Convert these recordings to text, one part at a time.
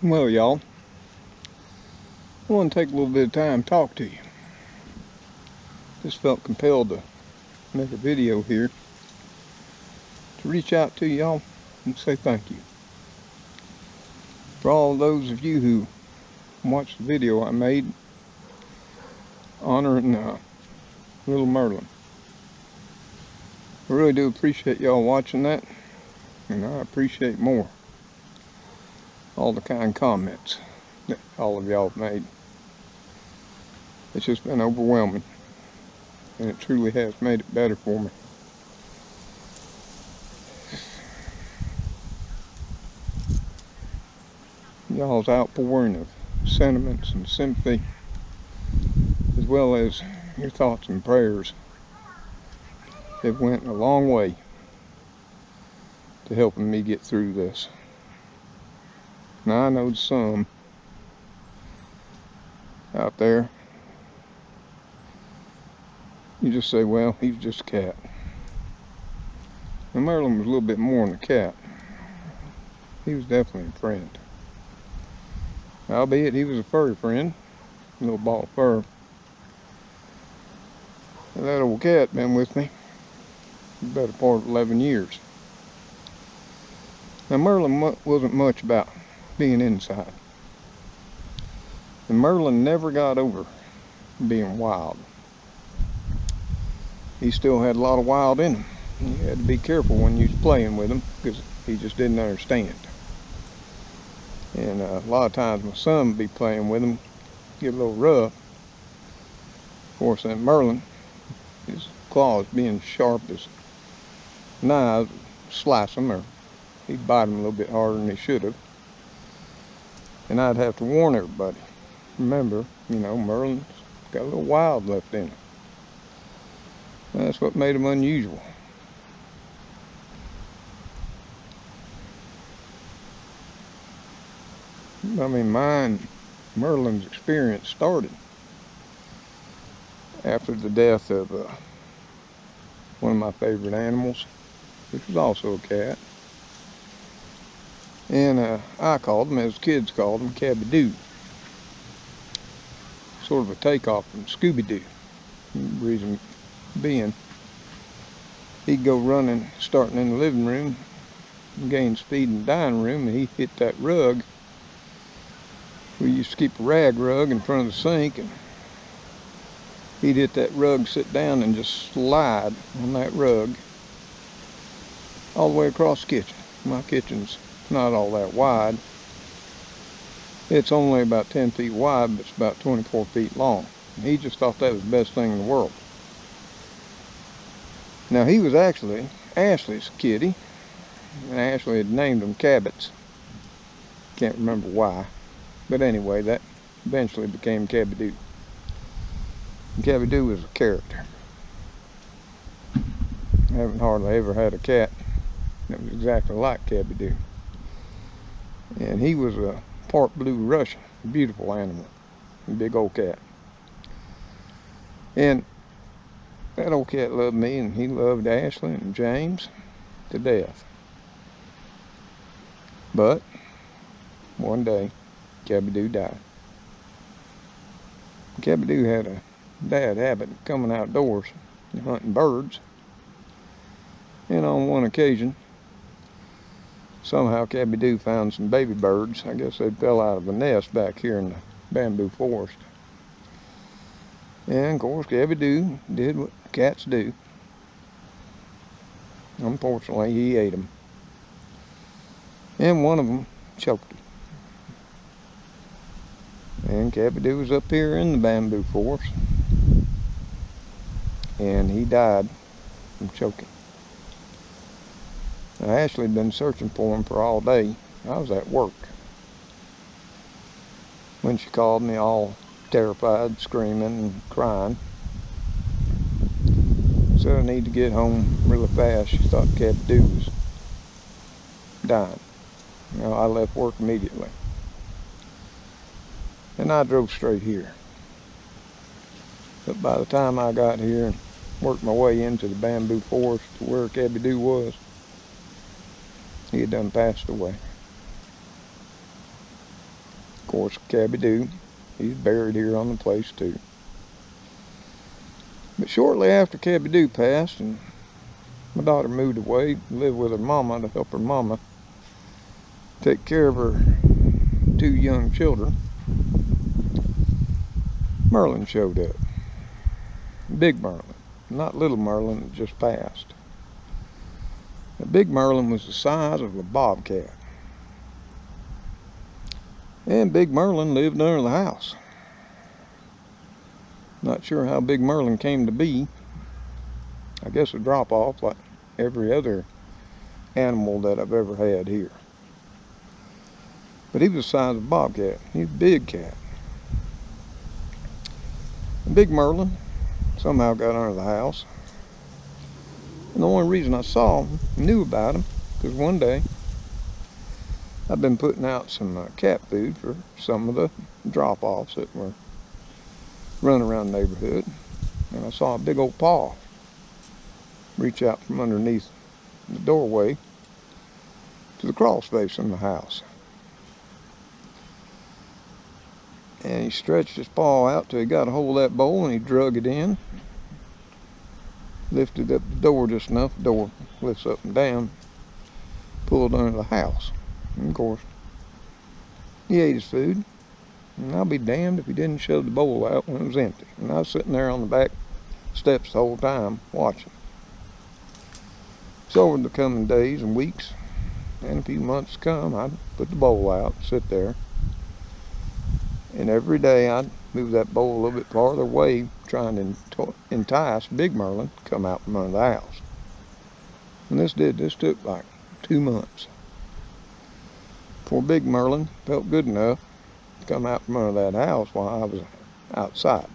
Well, y'all, I want to take a little bit of time to talk to you. Just felt compelled to make a video here to reach out to y'all and say thank you. For all those of you who watched the video I made honoring Little Merlin. I really do appreciate y'all watching that, and I appreciate more all the kind comments that all of y'all have made. It's just been overwhelming, and it truly has made it better for me. Y'all's outpouring of sentiments and sympathy, as well as your thoughts and prayers, have went a long way to helping me get through this. Now I know some out there, you just say, well, he's just a cat. And Merlin was a little bit more than a cat. He was definitely a friend. Albeit he was a furry friend, a little ball of fur. And that old cat been with me the better part of 11 years. Now Merlin wasn't much about being inside. And Merlin never got over being wild. He still had a lot of wild in him. You had to be careful when you was playing with him, because he just didn't understand. And a lot of times my son would be playing with him, get a little rough. Of course, that Merlin, his claws being sharp as knives, slice him, or he'd bite him a little bit harder than he should have. And I'd have to warn everybody, remember, Merlin's got a little wild left in him. That's what made him unusual. I mean, Merlin's experience started after the death of one of my favorite animals, which was also a cat. And I called him, as kids called him, Cabbie. Sort of a takeoff from Scooby-Doo. The reason being, he'd go running, starting in the living room, gain speed in the dining room, and he'd hit that rug. We used to keep a rag rug in front of the sink, and he'd hit that rug, sit down, and just slide on that rug all the way across the kitchen. My kitchen's not all that wide. It's only about 10 feet wide, but it's about 24 feet long. And he just thought that was the best thing in the world. Now, he was actually Ashley's kitty, and Ashley had named him Cabbots. Can't remember why. But anyway, that eventually became Cabbie. Cabbie was a character. I haven't hardly ever had a cat that was exactly like Cabbie. And he was a part blue Russian, a beautiful animal, a big old cat. And that old cat loved me, and he loved Ashley and James to death. But one day, Cabbie died. Cabbie had a bad habit of coming outdoors and hunting birds. And on one occasion, somehow Cabbie found some baby birds. I guess they fell out of a nest back here in the bamboo forest. And of course, Cabbie did what cats do. Unfortunately, he ate them. And one of them choked him. And Cabbie was up here in the bamboo forest, and he died from choking. Now, Ashley had been searching for him for all day. I was at work when she called me, all terrified, screaming and crying. Said I need to get home really fast. She thought Cabbie was dying. I left work immediately. And I drove straight here. But by the time I got here and worked my way into the bamboo forest to where Cabbie was, he had done passed away. course, Cabbie, he's buried here on the place too. But shortly after Cabbie passed and my daughter moved away to live with her mama to help her mama take care of her 2 young children, Merlin showed up. Big Merlin, not Little Merlin that just passed. The Big Merlin was the size of a bobcat. And Big Merlin lived under the house. Not sure how Big Merlin came to be. I guess a drop-off like every other animal that I've ever had here. But he was the size of a bobcat. He was a big cat. And Big Merlin somehow got under the house. And the only reason I saw him, knew about him, because one day I've been putting out some cat food for some of the drop-offs that were running around the neighborhood. And I saw a big old paw reach out from underneath the doorway to the crawl space in the house. And he stretched his paw out till he got a hold of that bowl and he drug it in. Lifted up the door just enough, the door lifts up and down, pulled under the house. And of course, he ate his food, and I'll be damned if he didn't shove the bowl out when it was empty. And I was sitting there on the back steps the whole time watching. So over the coming days and weeks, and a few months to come, I'd put the bowl out, sit there, and every day I'd move that bowl a little bit farther away, trying to entice Big Merlin to come out from under the house. And this took like 2 months before Big Merlin felt good enough to come out from under that house while I was outside.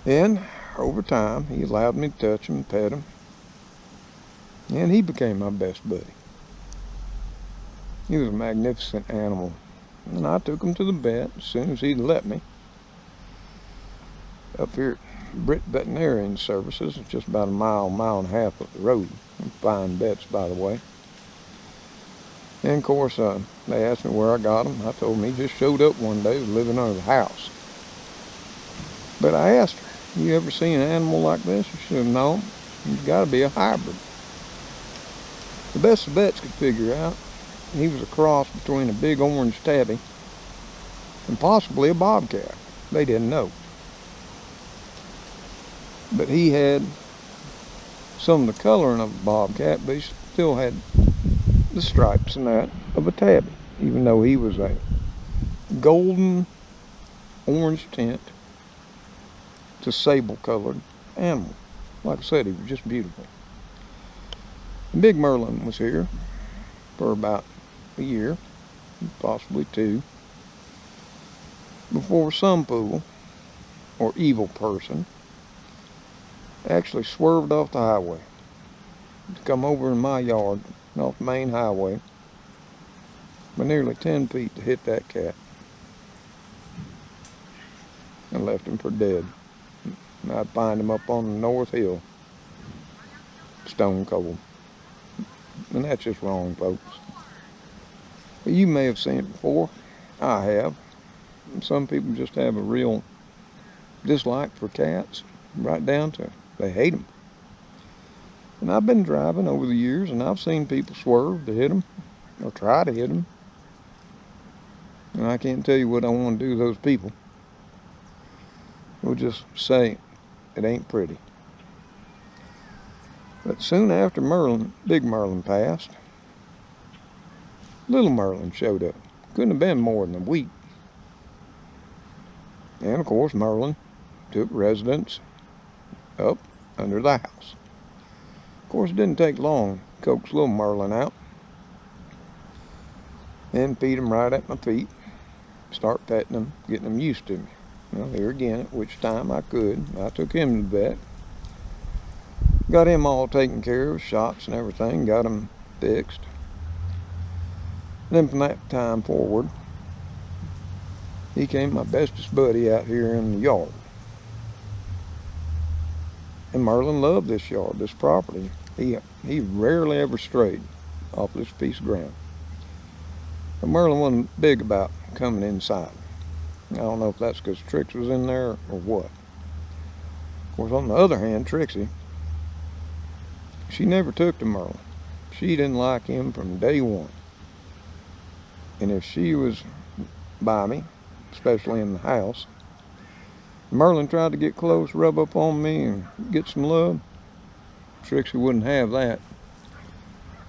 And over time, he allowed me to touch him and pet him, and he became my best buddy. He was a magnificent animal. And I took him to the vet as soon as he'd let me. Up here at Britt Veterinarian Services, it's just about a mile and a half up the road. Fine vets, by the way. And of course, they asked me where I got him. I told them he just showed up one day, was living under the house. But I asked her, you ever seen an animal like this? She said, no, it's got to be a hybrid. The best the vets could figure out, he was a cross between a big orange tabby and possibly a bobcat. They didn't know. But he had some of the coloring of a bobcat, but he still had the stripes and that of a tabby, even though he was a golden orange tint to sable colored animal. Like I said, he was just beautiful. And Big Merlin was here for about a year, possibly 2, before some fool or evil person actually swerved off the highway to come over in my yard off the main highway by nearly 10 feet to hit that cat and left him for dead. And I'd find him up on the North Hill, stone cold. And that's just wrong, folks. You may have seen it before. I have. Some people just have a real dislike for cats, right down to they hate them. And I've been driving over the years, and I've seen people swerve to hit them, or try to hit them. And I can't tell you what I want to do to those people. We'll just say it ain't pretty. But soon after Big Merlin passed, Little Merlin showed up. Couldn't have been more than a week. And of course, Merlin took residence up under the house. Of course, it didn't take long to coax Little Merlin out and feed him right at my feet. Start petting him, getting him used to me. Well, here again, at which time I could, I took him to the vet. Got him all taken care of, shots and everything, got him fixed. Then from that time forward, he became my bestest buddy out here in the yard. And Merlin loved this yard, this property. He rarely ever strayed off this piece of ground. But Merlin wasn't big about coming inside. I don't know if that's because Trixie was in there or what. Of course, on the other hand, Trixie, she never took to Merlin. She didn't like him from day one. And if she was by me, especially in the house, Merlin tried to get close, rub up on me, and get some love, Trixie wouldn't have that.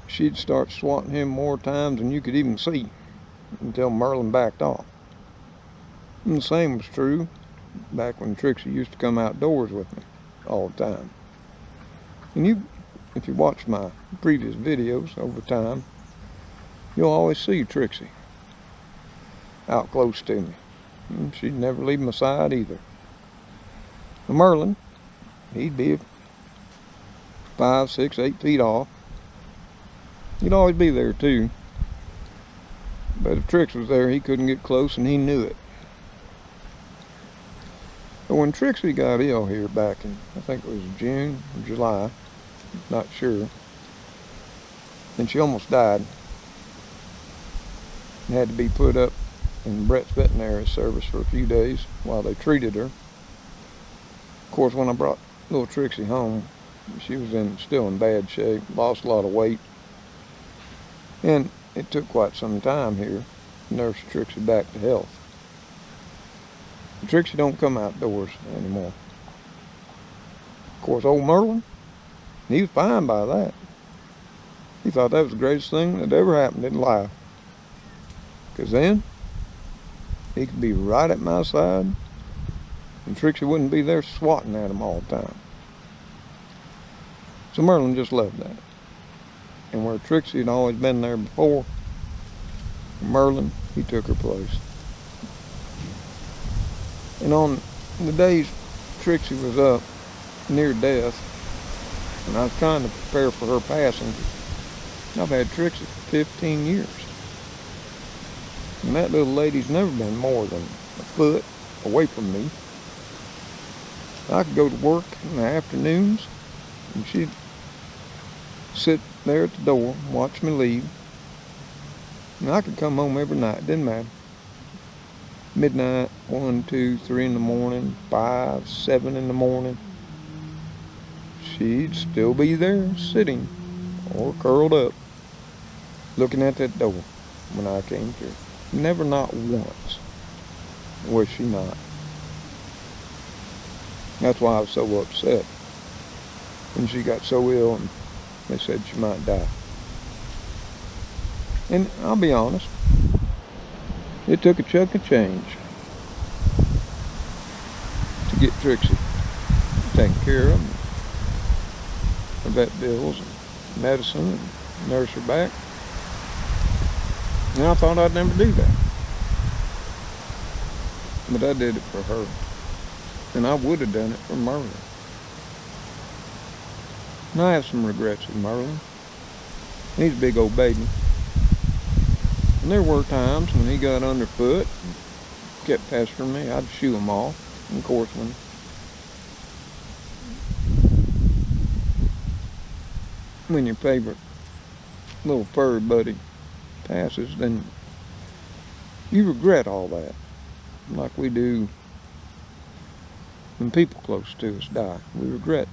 She'd start swatting him more times than you could even see until Merlin backed off. And the same was true back when Trixie used to come outdoors with me all the time. And if you watch my previous videos over time, you'll always see Trixie out close to me. And she'd never leave my side either. Merlin, he'd be 5, 6, 8 feet off. He'd always be there too. But if Trixie was there, he couldn't get close, and he knew it. But when Trixie got ill here back in, I think it was June or July, not sure, and she almost died, and had to be put up in Brett's veterinary service for a few days while they treated her. Of course, when I brought little Trixie home, she was still in bad shape, lost a lot of weight, and it took quite some time here to nurse Trixie back to health. Trixie don't come outdoors anymore. Of course, old Merlin, he was fine by that. He thought that was the greatest thing that ever happened in life. Because then, he could be right at my side, and Trixie wouldn't be there swatting at him all the time. So Merlin just loved that. And where Trixie had always been there before, Merlin, he took her place. And on the days Trixie was up near death, and I was trying to prepare for her passing, I've had Trixie for 15 years. And that little lady's never been more than a foot away from me. I could go to work in the afternoons, and she'd sit there at the door and watch me leave. And I could come home every night, didn't matter. Midnight, 1, 2, 3 in the morning, 5, 7 in the morning. She'd still be there, sitting or curled up, looking at that door when I came through. Never, not once, was she not. That's why I was so upset when she got so ill and they said she might die. And I'll be honest, it took a chunk of change to get Trixie taken care of, her vet bills and medicine, and nurse her back. And I thought I'd never do that. But I did it for her. And I would have done it for Merlin. And I have some regrets with Merlin. He's a big old baby. And there were times when he got underfoot and kept pestering me, I'd shoo him off. And of course, when your favorite little furry buddy passes, then you regret all that, like we do when people close to us die. We regret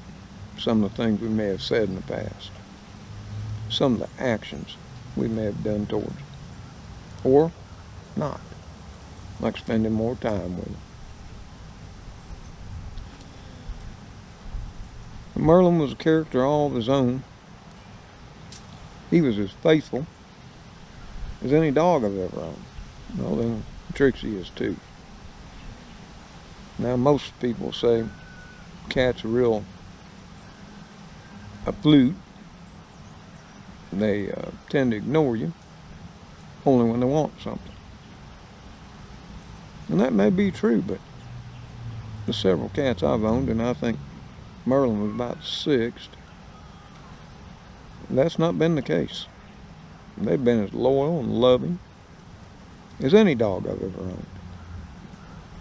some of the things we may have said in the past, some of the actions we may have done towards them, or not, like spending more time with them. Merlin was a character all of his own. He was as faithful as any dog I've ever owned. Well, then Trixie is too. Now, most people say cats are a flute. They tend to ignore you only when they want something. And that may be true, but there's several cats I've owned, and I think Merlin was about the 6th. That's not been the case. They've been as loyal and loving as any dog I've ever owned.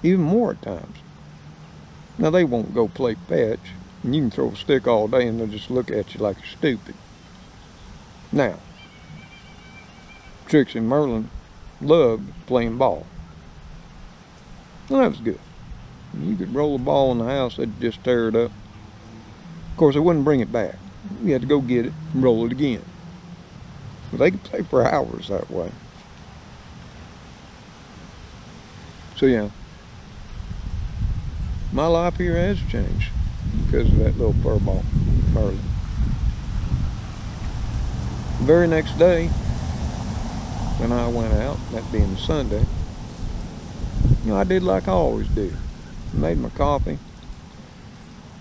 Even more at times. Now, they won't go play fetch, and you can throw a stick all day and they'll just look at you like you're stupid. Now, Trixie and Merlin loved playing ball. Well, that was good. You could roll a ball in the house, they'd just tear it up. Of course, they wouldn't bring it back. You had to go get it and roll it again. But they could play for hours that way. So yeah, my life here has changed because of that little fur ball, Merlin. The very next day, when I went out, that being Sunday, I did like I always do. Made my coffee,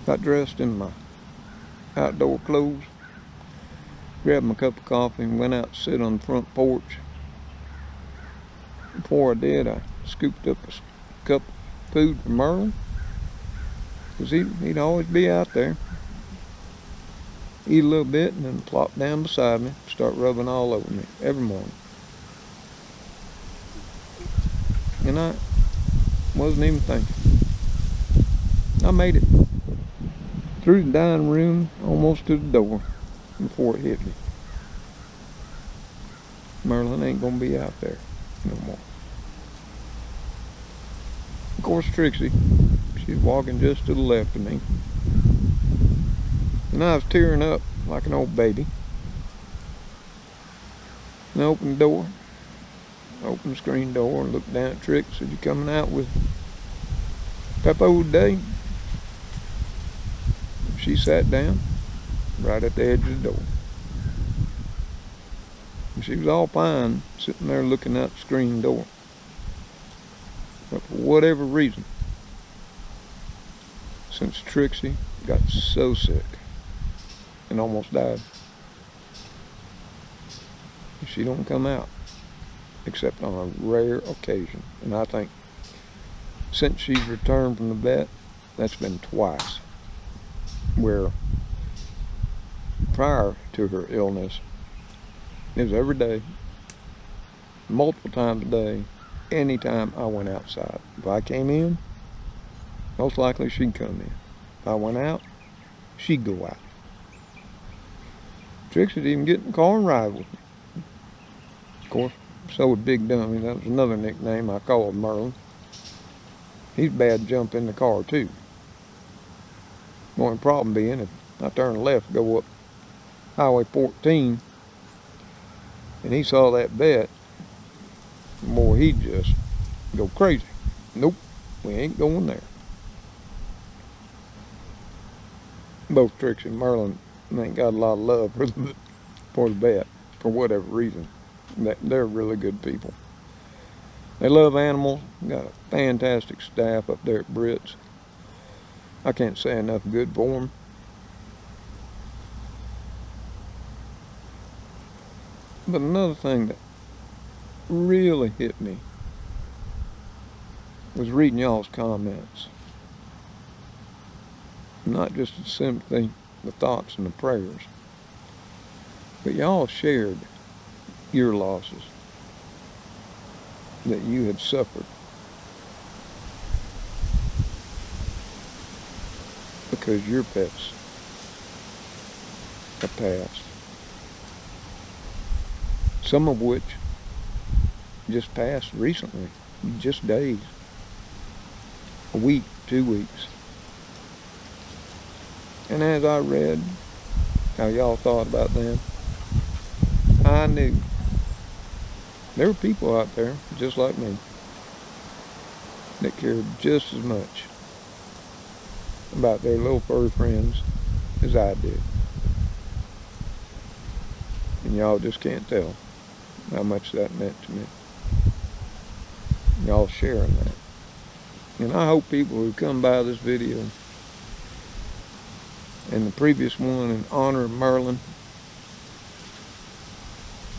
got dressed in my outdoor clothes, grabbed my cup of coffee and went out to sit on the front porch. Before I did, I scooped up a cup of food for Merlin, because he'd always be out there. Eat a little bit and then plop down beside me, start rubbing all over me every morning. And I wasn't even thinking. I made it through the dining room, almost to the door, before it hit me. Merlin ain't gonna be out there no more. Of course, Trixie, she's walking just to the left of me. And I was tearing up like an old baby. And I opened the door, opened the screen door, and looked down at Trixie. Said, "You coming out with Peppo today?" She sat down right at the edge of the door. And she was all fine, sitting there looking out the screen door. But for whatever reason, since Trixie got so sick and almost died, she don't come out except on a rare occasion. And I think since she's returned from the vet, that's been twice. Where prior to her illness, it was every day, multiple times a day, anytime I went outside. If I came in, most likely she'd come in. If I went out, she'd go out. Trixie'd even get in the car and ride with me. Of course, so would Big Dummy. That was another nickname I called Merlin. He's bad jump in the car too. The only problem being, if I turn left, go up Highway 14, and he saw that vet, boy, he'd just go crazy. Nope, we ain't going there. Both Trixie and Merlin ain't got a lot of love for the vet, for whatever reason. They're really good people. They love animals, got a fantastic staff up there at Britt's. I can't say enough good for them. But another thing that really hit me was reading y'all's comments. Not just the sympathy, the thoughts, and the prayers, but y'all shared your losses that you had suffered because your pets have passed. Some of which just passed recently, just days, a week, 2 weeks. And as I read how y'all thought about them, I knew there were people out there just like me that cared just as much about their little furry friends as I did. And y'all just can't tell how much that meant to me. Y'all sharing that. And I hope people who come by this video and the previous one in honor of Merlin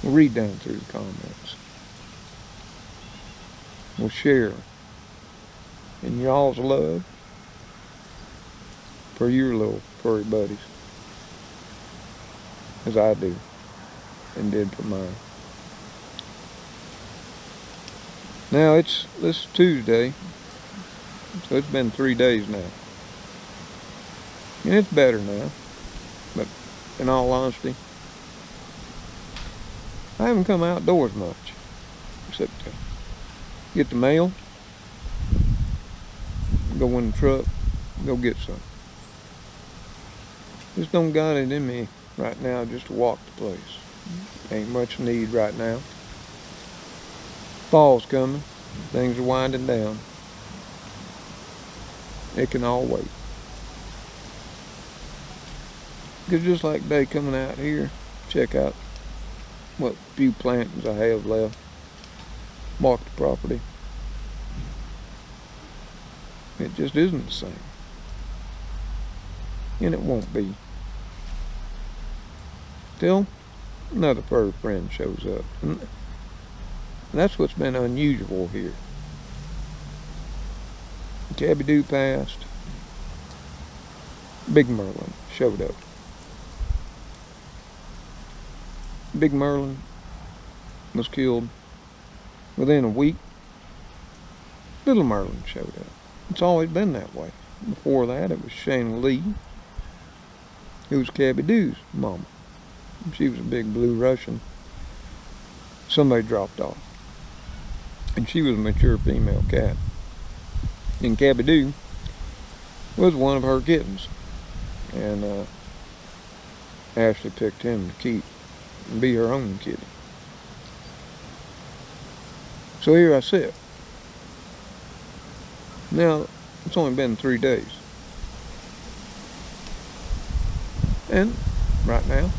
will read down through the comments. We'll share in y'all's love for your little furry buddies, as I do and did for mine. Now this is Tuesday, so it's been 3 days now. And it's better now, but in all honesty, I haven't come outdoors much. except to get the mail, go in the truck, go get some. Just don't got it in me right now just to walk the place. Ain't much need right now. Fall's coming. Things are winding down. It can all wait. Cause just like they coming out here, check out what few plantings I have left. Mark the property. It just isn't the same. And it won't be. Till another furry friend shows up. And that's what's been unusual here. Cabbie passed. Big Merlin showed up. Big Merlin was killed within a week. Little Merlin showed up. It's always been that way. Before that, it was Shane Lee, who was Cabbie's mama. She was a big blue Russian. Somebody dropped off. And she was a mature female cat. And Cabbie was one of her kittens. And Ashley picked him to keep and be her own kitty. So here I sit. Now, it's only been 3 days. And right now,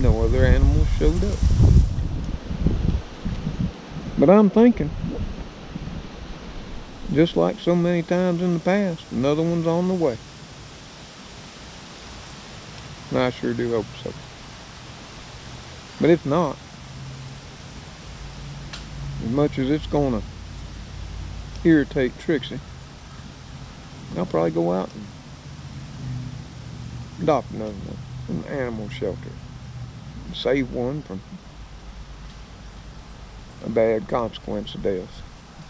no other animals showed up. But I'm thinking, just like so many times in the past, another one's on the way. And I sure do hope so. But if not, as much as it's gonna irritate Trixie, I'll probably go out and adopt another one from an animal shelter. Save one from a bad consequence of death.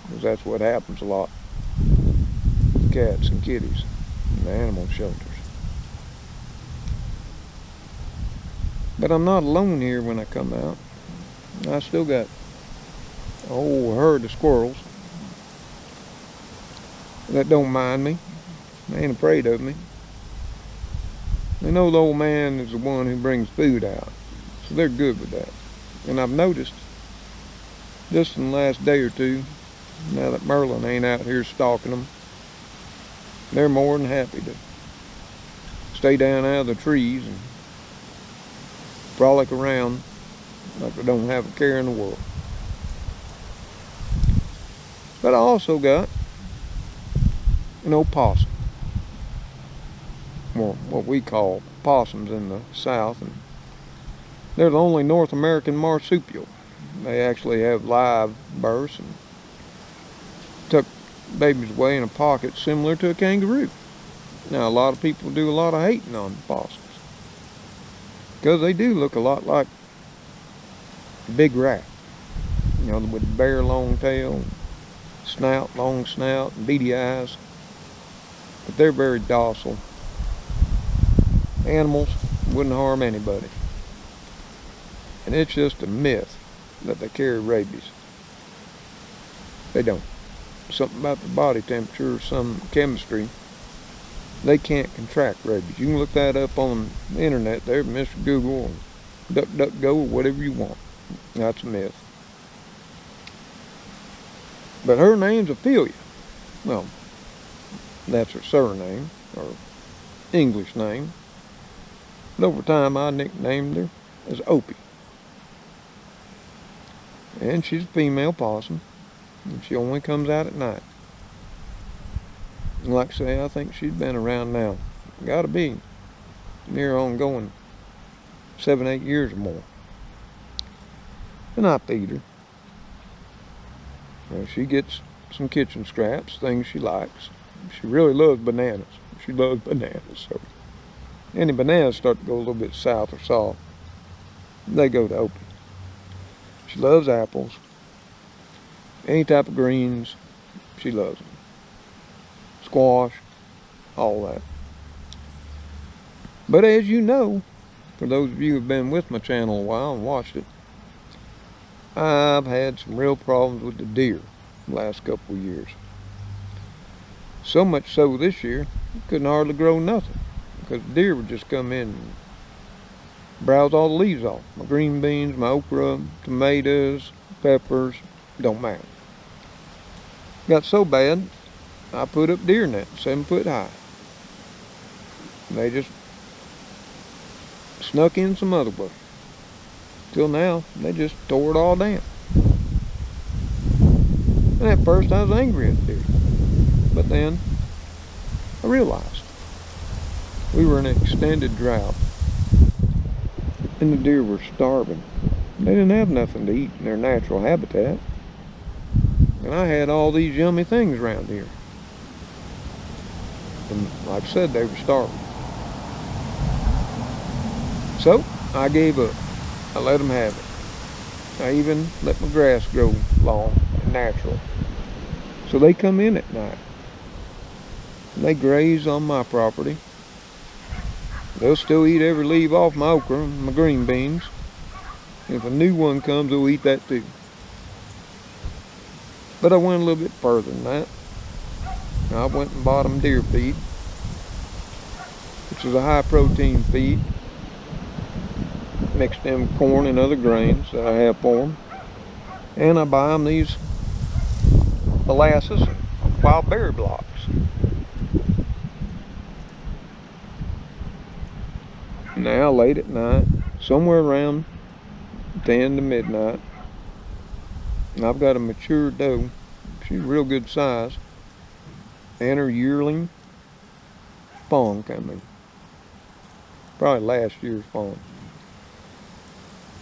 Because that's what happens a lot with cats and kitties in the animal shelters. But I'm not alone here when I come out. I still got a whole herd of squirrels that don't mind me. They ain't afraid of me. They know the old man is the one who brings food out. So they're good with that. And I've noticed just in the last day or two, now that Merlin ain't out here stalking them, they're more than happy to stay down out of the trees and frolic around like they don't have a care in the world. But I also got an opossum, or what we call possums in the South, and they're the only North American marsupial. They actually have live births and tuck babies away in a pocket similar to a kangaroo. Now a lot of people do a lot of hating on possums because they do look a lot like a big rat, you know, with a bare long tail, snout, long snout, and beady eyes. But they're very docile animals, wouldn't harm anybody. And it's just a myth that they carry rabies. They don't. Something about the body temperature, some chemistry, they can't contract rabies. You can look that up on the internet there, Mr. Google, or DuckDuckGo, or whatever you want. That's a myth. But her name's Ophelia. Well, that's her surname, or English name. But over time I nicknamed her as Opie. And she's a female possum, and she only comes out at night. And like I say, I think she's been around now, gotta be near ongoing 7-8 years or more. And I feed her. Well, she gets some kitchen scraps, things she likes. She really loves bananas. She loves bananas, so any bananas start to go a little bit south or soft, they go to Opie. She loves apples. Any type of greens, she loves them. Squash, all that. But as you know, for those of you who have been with my channel a while and watched it, I've had some real problems with the deer the last couple of years. So much so this year, I couldn't hardly grow nothing because the deer would just come in and browse all the leaves off. My green beans, my okra, tomatoes, peppers, don't matter. Got so bad, I put up deer nets 7 foot high. They just snuck in some other way. Till now, they just tore it all down. And at first I was angry at the deer. But then I realized we were in an extended drought and the deer were starving. They didn't have nothing to eat in their natural habitat. And I had all these yummy things around here. And like I said, they were starving. So I gave up. I let them have it. I even let my grass grow long and natural. So they come in at night. They graze on my property. They'll still eat every leaf off my okra and my green beans. If a new one comes, they'll eat that too. But I went a little bit further than that. I went and bought them deer feed, which is a high protein feed. Mixed in with corn and other grains that I have for them. And I buy them these molasses and wild berry blocks. Now late at night, somewhere around 10 to midnight, and I've got a mature doe. She's real good size, and her yearling fawn coming. Probably last year's fawn.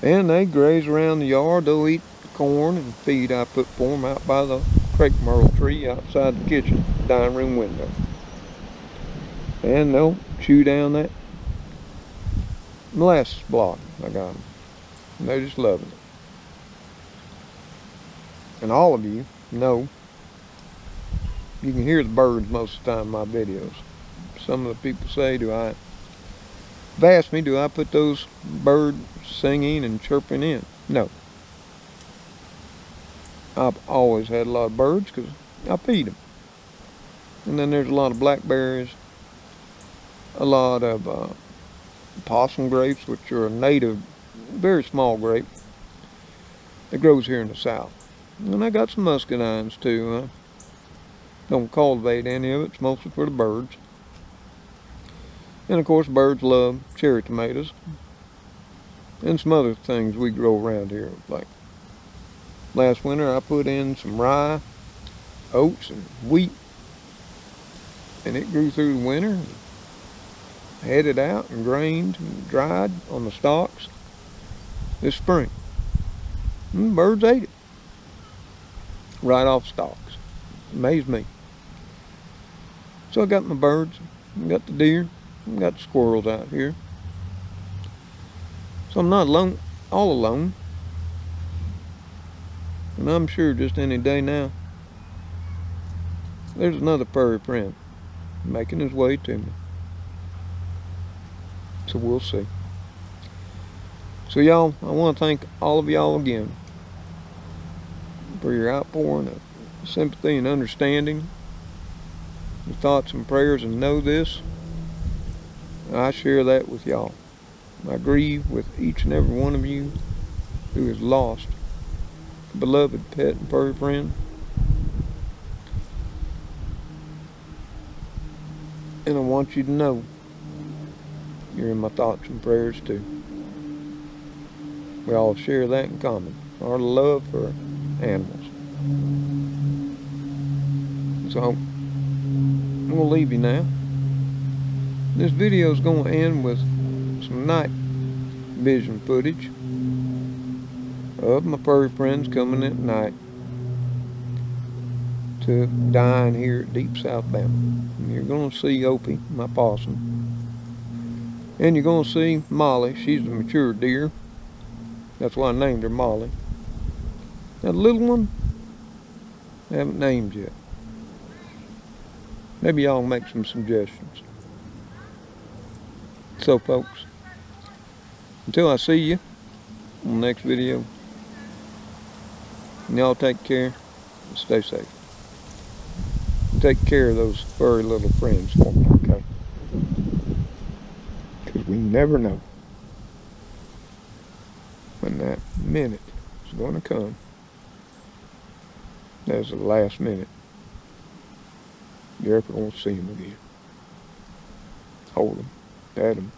And they graze around the yard. They'll eat the corn and feed I put for them out by the crepe myrtle tree outside the kitchen dining room window. And they'll chew down that molasses block I got them. And they're just loving it. And all of you know you can hear the birds most of the time in my videos. Some of the people say, have asked me, do I put those birds singing and chirping in? No. I've always had a lot of birds because I feed them. And then there's a lot of blackberries, a lot of possum grapes, which are a native, very small grape that grows here in the south. And I got some muscadines too. Don't cultivate any of it. It's mostly for the birds. And of course, birds love cherry tomatoes and some other things we grow around here. Like last winter, I put in some rye, oats, and wheat, and it grew through the winter. Had it out and grained and dried on the stalks this spring. And the birds ate it right off stalks. Amazed me. So I got my birds, I got the deer, I got the squirrels out here. So I'm not alone, all alone. And I'm sure just any day now, there's another furry friend making his way to me. So we'll see. So y'all, I want to thank all of y'all again for your outpouring of sympathy and understanding, your thoughts and prayers, and know this, I share that with y'all. I grieve with each and every one of you who has lost a beloved pet and furry friend. And I want you to know you're in my thoughts and prayers too. We all share that in common, our love for animals. So I'm going to leave you now. This video is going to end with some night vision footage of my furry friends coming at night to dine here at Deep South Bama. And you're going to see Opie, my possum. And you're going to see Molly. She's a mature deer. That's why I named her Molly. Now the little one, I haven't named yet. Maybe y'all make some suggestions. So folks, until I see you on the next video, And y'all take care and stay safe. Take care of those furry little friends for me, okay? Because we never know when that minute is going to come. That's the last minute you're ever going to see them again. Hold them, pat them,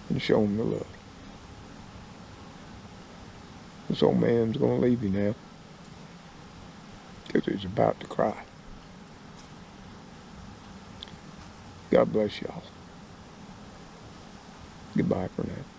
and show them the love. This old man's going to leave you now because he's about to cry. God bless y'all. Goodbye for now.